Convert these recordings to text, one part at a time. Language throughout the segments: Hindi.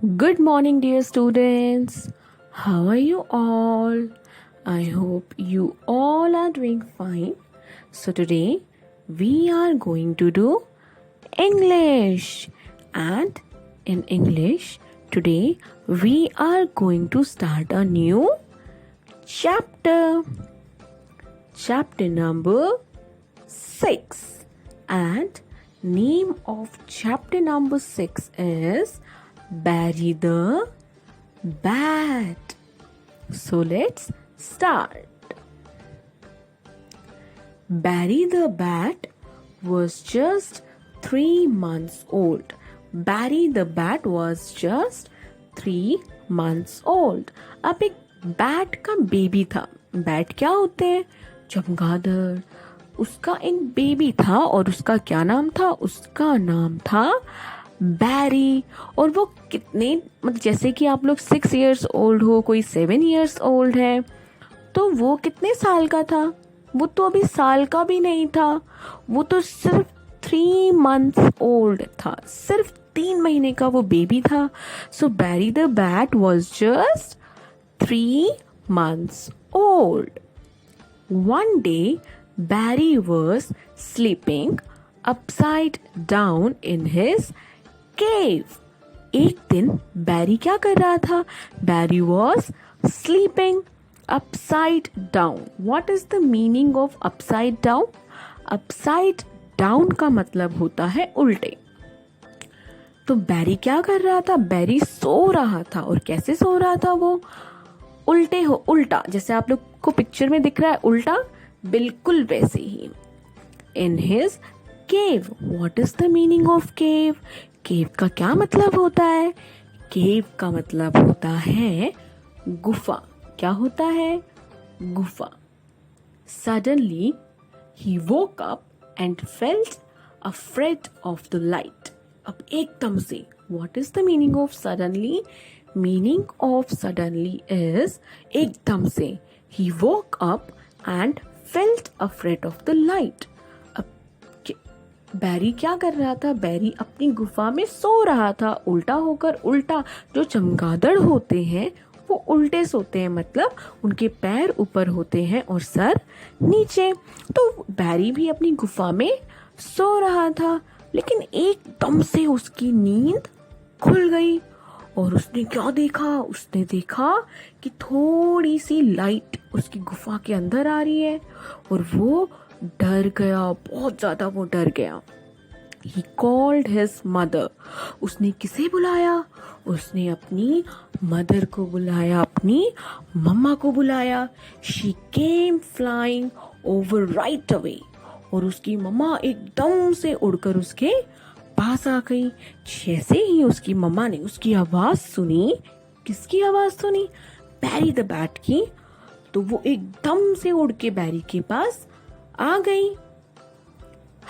Good morning, dear students. How are you all? I hope you all are doing fine. So, today we are going to do English. And in English, today we are going to start a new chapter. Chapter number 6. And name of chapter number 6 is Barry the Bat. So let's start. Barry the Bat was just 3 months old. Barry the Bat was just 3 months old. अब एक बैट का बेबी था. बैट क्या होते हैं? चमगादड़. उसका एक बेबी था और उसका क्या नाम था? उसका नाम था बैरी. और वो कितने, मतलब जैसे कि आप लोग 6 years ओल्ड हो, कोई 7 years ओल्ड है, तो वो कितने साल का था? वो तो अभी साल का भी नहीं था. वो तो सिर्फ 3 months ओल्ड था. सिर्फ 3 महीने का वो बेबी था. So Barry the bat was just 3 months old. One day, Barry was sleeping upside down in his cave. एक दिन बैरी क्या कर रहा था? बैरी was sleeping upside down. What is the meaning of upside down? Upside down का मतलब होता है उल्टे. तो बैरी क्या कर रहा था? बैरी सो रहा था. और कैसे सो रहा था वो? उल्टा, जैसे आप लोग को पिक्चर में दिख रहा है उल्टा, बिल्कुल वैसे ही. In his cave. What is the meaning of cave? Cave का क्या मतलब होता है? केव का मतलब होता है गुफा. क्या होता है? गुफा. Suddenly he woke up and felt afraid of the light. अब एकदम से. What is the meaning of suddenly? Meaning of suddenly is एकदम से. He woke up and felt afraid of the light. अब बैरी क्या कर रहा था? बैरी अपनी गुफा में सो रहा था उल्टा होकर. उल्टा, जो चमगादड़ होते हैं वो उल्टे सोते हैं, मतलब उनके पैर ऊपर होते हैं और सर नीचे. तो बैरी भी अपनी गुफा में सो रहा था, लेकिन एकदम से उसकी नींद खुल गई. और उसने क्या देखा? उसने देखा कि थोड़ी सी लाइट उसकी गुफा के अंदर आ रही है. और वो डर गया, बहुत ज्यादा वो डर गया. He called his mother. उसने किसे बुलाया? उसने अपनी मदर को बुलाया, अपनी मम्मा को बुलाया. She came flying over right away. और उसकी मम्मा एकदम से उड़कर उसके पास आ गई. जैसे ही उसकी मम्मा ने उसकी आवाज सुनी. किसकी आवाज सुनी? बैरी द बैट की. तो वो एकदम से उड़ के बैरी के पास आ गई.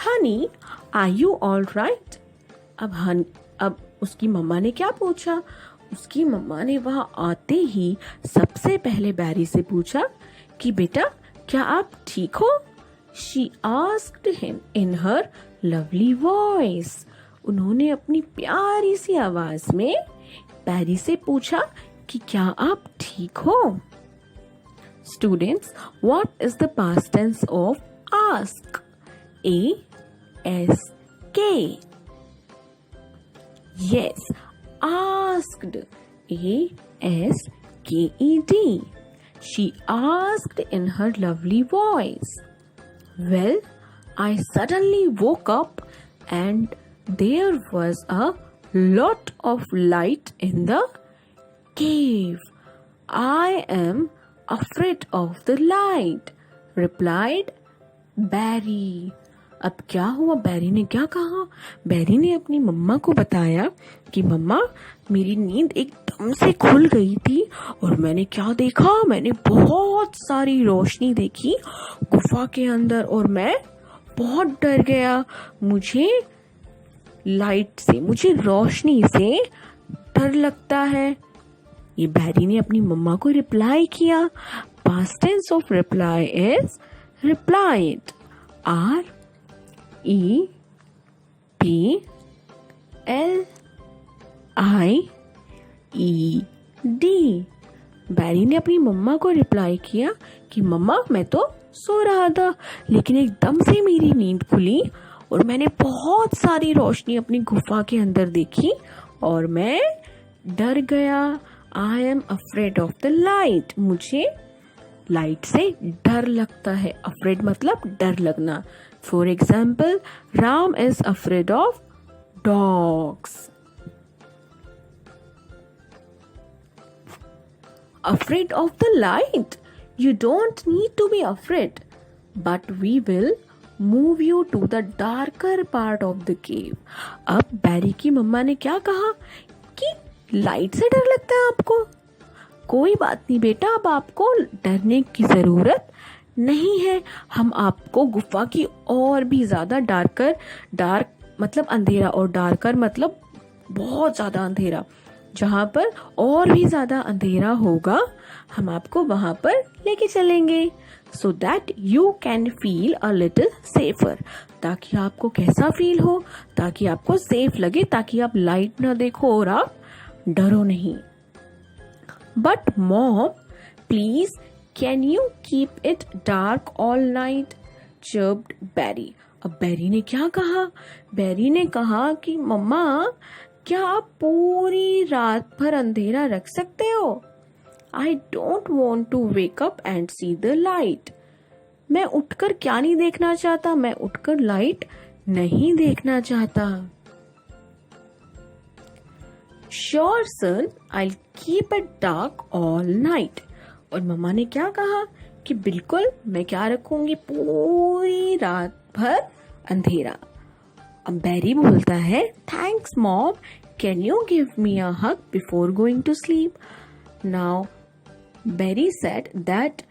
Honey, are you all right? अब उसकी मम्मा ने क्या पूछा? उसकी मम्मा ने वहां आते ही सबसे पहले बैरी से पूछा कि बेटा, क्या आप ठीक हो? She asked him in her lovely voice. उन्होंने अपनी प्यारी सी आवाज में बैरी से पूछा कि क्या आप ठीक हो? Students, what is the past tense of ask? ASK. Yes, asked. ASKED. She asked in her lovely voice. Well, I suddenly woke up and there was a lot of light in the cave. I am afraid of the light, replied Barry. अब क्या हुआ? बैरी ने क्या कहा? बैरी ने अपनी मम्मा को बताया कि मम्मा, मेरी नींद एकदम से खुल गई थी और मैंने क्या देखा? मैंने बहुत सारी रोशनी देखी गुफा के अंदर और मैं बहुत डर गया. मुझे लाइट से, मुझे रोशनी से डर लगता है. ये बैरी ने अपनी मम्मा को रिप्लाई किया. Past tense of reply is replied. REPLIED. Barry ने अपनी मम्मा को रिप्लाई किया कि मम्मा मैं तो सो रहा था, लेकिन एकदम से मेरी नींद खुली और मैंने बहुत सारी रोशनी अपनी गुफा के अंदर देखी और मैं डर गया। I am afraid of the light. मुझे लाइट से डर लगता है। अफ्रेड मतलब डर लगना। For example, Ram is afraid of dogs. Afraid of the light? You don't need to be afraid, but we will move you to the darker part of the cave. अब बैरी की मम्मा ने क्या कहा कि लाइट से डर लगता है आपको? कोई बात नहीं बेटा, अब आपको डरने की जरूरत नहीं है। हम आपको गुफा की और भी ज्यादा डार्क मतलब अंधेरा और डार्कर मतलब बहुत ज्यादा अंधेरा, जहां पर और भी ज्यादा अंधेरा होगा, हम आपको वहां पर लेके चलेंगे so that you can feel a little safer. ताकि आपको कैसा फील हो? ताकि आपको सेफ लगे, ताकि आप लाइट ना देखो और आप डरो नहीं। But mom please can you keep it dark all night? Chirped Barry. अब बैरी ने क्या कहा? बैरी ने कहा कि मम्मा क्या आप पूरी रात भर अंधेरा रख सकते हो? I don't want to wake up and see the light. मैं उठकर क्या नहीं देखना चाहता? मैं उठकर लाइट नहीं देखना चाहता। Sure son, I keep it dark all night. और मम्मा ने क्या कहा कि बिल्कुल मैं क्या रखूंगी? पूरी रात भर अंधेरा। अब बैरी बोलता है, thanks mom, can you give me a hug before going to sleep? Now Barry said that,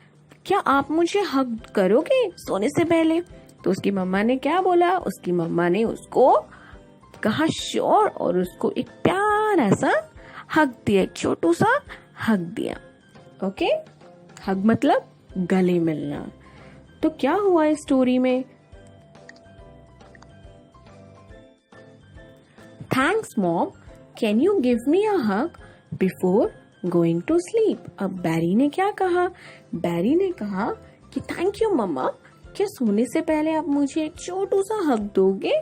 क्या आप मुझे हग करोगे सोने से पहले? तो उसकी मम्मा ने क्या बोला? उसकी मम्मा ने उसको कहा श्योर, और उसको एक प्यारा सा हग दिया, एक छोटू सा हग दिया। ओके, हग मतलब गले मिलना। तो क्या हुआ इस स्टोरी में? Thanks mom, can you give me a hug before going to sleep? अब बैरी ने क्या कहा? बैरी ने कहा कि थैंक यू मम्मा, क्या सोने से पहले आप मुझे एक छोटू सा हग दोगे?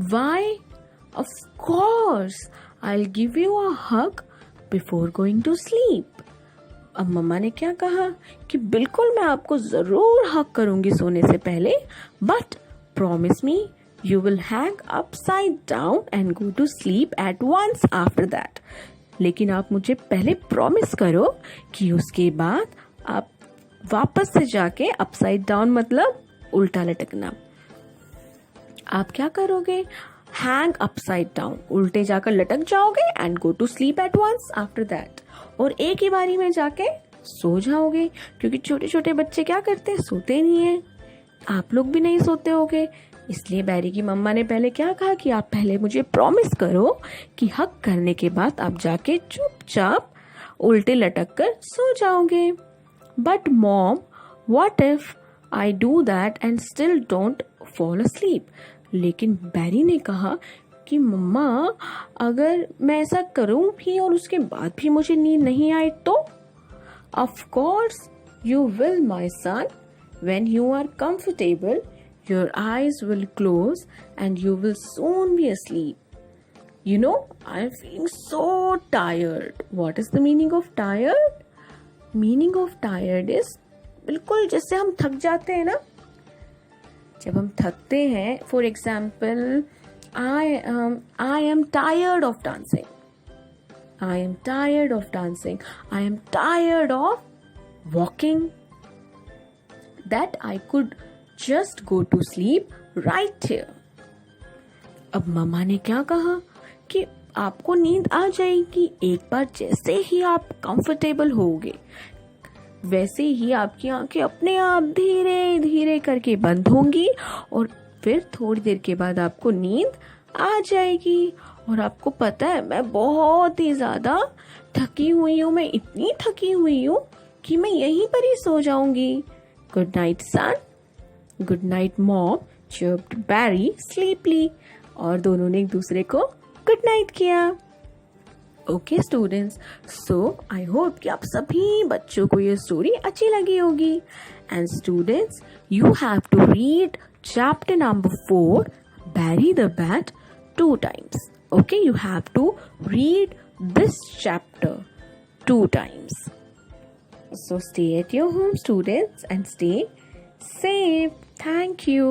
Why, of course I will give you a hug before going to sleep. अब मम्मा ने क्या कहा कि बिल्कुल मैं आपको जरूर हग करूंगी सोने से पहले, but promise me you will hang upside down and go to sleep at once after that. लेकिन आप मुझे पहले प्रॉमिस करो कि उसके बाद आप वापस से जाके अपसाइड डाउन मतलब उल्टा लटकना। आप क्या करोगे? हैंग अपसाइड डाउन, उल्टे जाकर लटक जाओगे, and go to sleep at once after that, और एक ही बारी में जाके सो जाओगे। क्योंकि छोटे छोटे बच्चे क्या करते हैं? सोते नहीं है। आप लोग भी नहीं सोते होगे। इसलिए बैरी की मम्मा ने पहले क्या कहा कि आप पहले मुझे प्रॉमिस करो कि हक करने के बाद आप जाके चुपचाप उल्टे लटक कर सो जाओगे। But mom, what if I do that and still don't fall asleep? लेकिन बैरी ने कहा कि मम्मा, अगर मैं ऐसा करूं भी और उसके बाद भी मुझे नींद नहीं आए तो? Of course you will my son, when you are comfortable your eyes will close and you will soon be asleep. You know, I am feeling so tired. What is the meaning of tired? Meaning of tired is बिल्कुल जैसे हम थक जाते हैं ना। जब हम थकते हैं, for example, I am tired of dancing. I am tired of dancing. I am tired of walking. That I could just go to sleep right here. अब मम्मा ने क्या कहा कि आपको नींद आ जाएगी एक बार जैसे ही आप कंफर्टेबल होगे, वैसे ही आपकी आंखें अपने आप धीरे धीरे करके बंद होंगी और फिर थोड़ी देर के बाद आपको नींद आ जाएगी। और आपको पता है, मैं बहुत ही ज्यादा थकी हुई हूँ, मैं इतनी थकी हुई हूँ कि मैं यहीं पर ही सो जाऊंगी। गुड नाइट सन। गुड नाइट मॉम, chirped बैरी स्लीपली। और दोनों ने एक दूसरे को गुड नाइट किया। Okay students, so I hope कि आप सभी बच्चों को ये स्टोरी अच्छी लगी होगी. And students, you have to read chapter number 4, Bury the Bat, 2 times. Okay, you have to read this chapter 2 times. So stay at your home, students, and stay safe. Thank you.